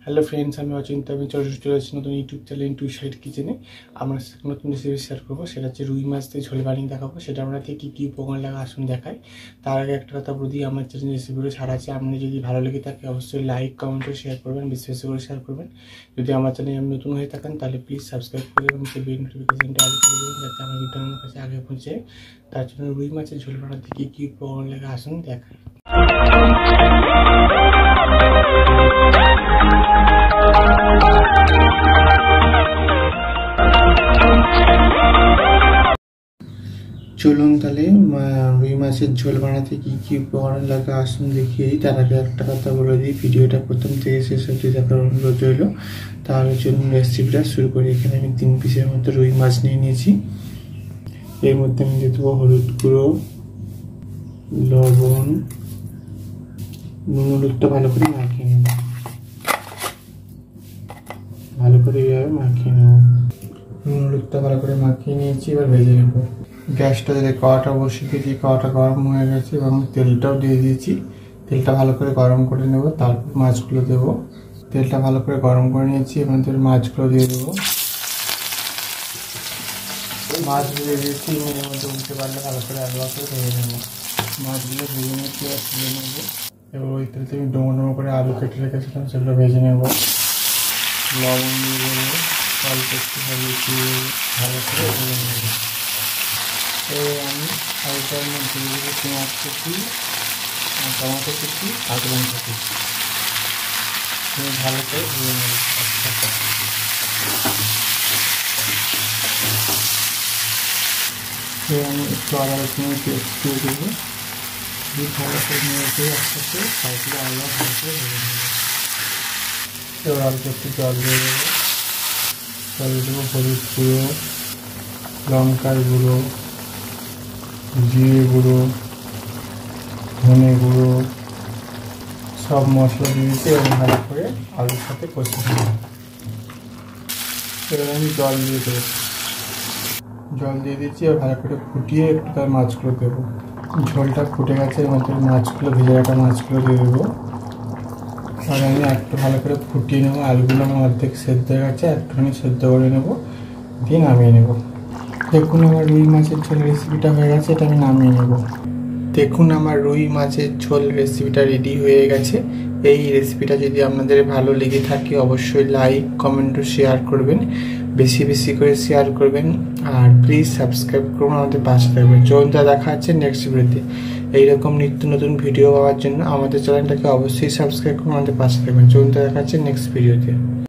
Hello friends, আমি অচিন্তা। আমি চলে এসেছি নতুন ইউটিউব চ্যানেল ইন্টু সাইড কিচেনে। আমরা নতুন রেসিপি শেয়ার করবো, সেটা হচ্ছে রুই মাছ দিয়ে ঝোল বানিয়ে দেখাবো। সেটা আমরা কী কী উপকরণ লাগে আসুন দেখাই। তার আগে একটা কথা বলি, আমার চ্যানেল রেসিপিগুলো ছাড়া আছে। আপনি যদি ভালো লেগে থাকে অবশ্যই লাইক কমেন্ট শেয়ার করবেন, বেশি বেশি করে শেয়ার করবেন। যদি আমার চ্যানেলে নতুন হয়ে থাকেন তাহলে প্লিজ সাবস্ক্রাইব করে এবং সেই বেল নোটিফিকেশনটা আগে করে দেবেন, যাতে আমার ভিডিও আমার কাছে আগে পৌঁছে। তার জন্য রুই মাছের ঝোল বানাতে কী কী উপকরণ লাগে আসুন দেখাই। চলুন তাহলে রুই মাছের ঝোল বানাতে কী কী উপকরণ লাগে আসুন দেখিয়ে। তার আগে একটা কথা বলে দিই, ভিডিওটা প্রথম থেকে শেষ অবধি দেখার অনুরোধ রইল। তাহলে চলুন রেসিপিটা শুরু করি। এখানে আমি 3 পিসের মতো রুই মাছ নিয়ে নিয়েছি। এর মধ্যে আমি দিয়ে দেবো হলুদ গুঁড়ো, লবণ, নুন, হলুদটা ভালো করে মাখিয়ে নেব। ভালো করে এইভাবে মাখিয়ে নেব। নুন হলুদটা ভালো করে মাখিয়ে নিয়েছি, এবার ভেজে নেব। গ্যাসটা যে কড়াটা বসিয়ে দিয়েছি, কড়াটা গরম হয়ে গেছে এবং তেলটাও দিয়ে দিয়েছি। তেলটা ভালো করে গরম করে নেব, তারপর মাছগুলো দেবো। তেলটা ভালো করে গরম করে নিয়েছি, এবার মাছগুলো দিয়ে দেবো। মাছগুলো দিয়ে দিয়েছি, এর মধ্যে উঠতে পারলে ভালো করে আলাদা করে ভেজে নেব। মাছগুলো ভেজে নিয়েছি আর তুলে নেব। এবার ওই তেলতে আমি ডোমো ডোমো করে আলু কেটে রেখেছিলাম, সেগুলো ভেজে নেব। লবণ দিয়ে দেবো, অল্প একটু হলুদ দিয়ে ভালো করে ভেজে নেব। এবার আমি আলুটার মধ্যে দিয়ে দেবো পেঁয়াজ কুচি, টমেটো কুচি, আদা লঙ্কা কুচি। ভালো করে ভেজে নেব। আমি একটু আদা রসুনের পেস্ট দিয়ে দেবো। ভালো করে নিয়েছে আস্তে আস্তে সাইডগুলো আলাদা ভালো করে ভেজে নেব। এবার অল্প একটু জল দিয়ে দেবো। জল দেবো হলুদ গুঁড়ো, লঙ্কার গুঁড়ো, জিরে গুঁড়ো, ধনে গুঁড়ো, সব মশলা দিয়েছি এবং ভালো করে আলুর সাথে কষে নেব। এবার আমি জল দিয়ে দেবো। জল দিয়ে দিচ্ছি আর ভালো করে ফুটিয়ে একটু তার মাছগুলো দেবো। ঝোলটা ফুটে গেছে, এর মধ্যে মাছগুলো, ভেজে রাখা মাছগুলো দিয়ে দেবো। আর আমি একটু ভালো করে ফুটিয়ে নেবো। আলুগুলো আমার অর্ধেক সেদ্ধ হয়ে গেছে, একটুখানি সেদ্ধ করে নেবো, দিয়ে নামিয়ে নেবো। দেখুন আমার রুই মাছের ঝোল রেসিপিটা হয়ে গেছে, এটা আমি নামিয়ে নেব। দেখুন আমার রুই মাছের ঝোল রেসিপিটা রেডি হয়ে গেছে। এই রেসিপিটা যদি আপনাদের ভালো লেগে থাকে অবশ্যই লাইক কমেন্ট ও শেয়ার করবেন, বেশি বেশি করে শেয়ার করবেন। আর প্লিজ সাবস্ক্রাইব করুন, আমাদের পাশে থাকবেন। চলুন দেখা হচ্ছে নেক্সট ভিডিওতে। এইরকম নিত্য নতুন ভিডিও পাওয়ার জন্য আমাদের চ্যানেলটাকে অবশ্যই সাবস্ক্রাইব করুন, আমাদের পাশে থাকবেন। চলুন দেখা হচ্ছে নেক্সট ভিডিওতে।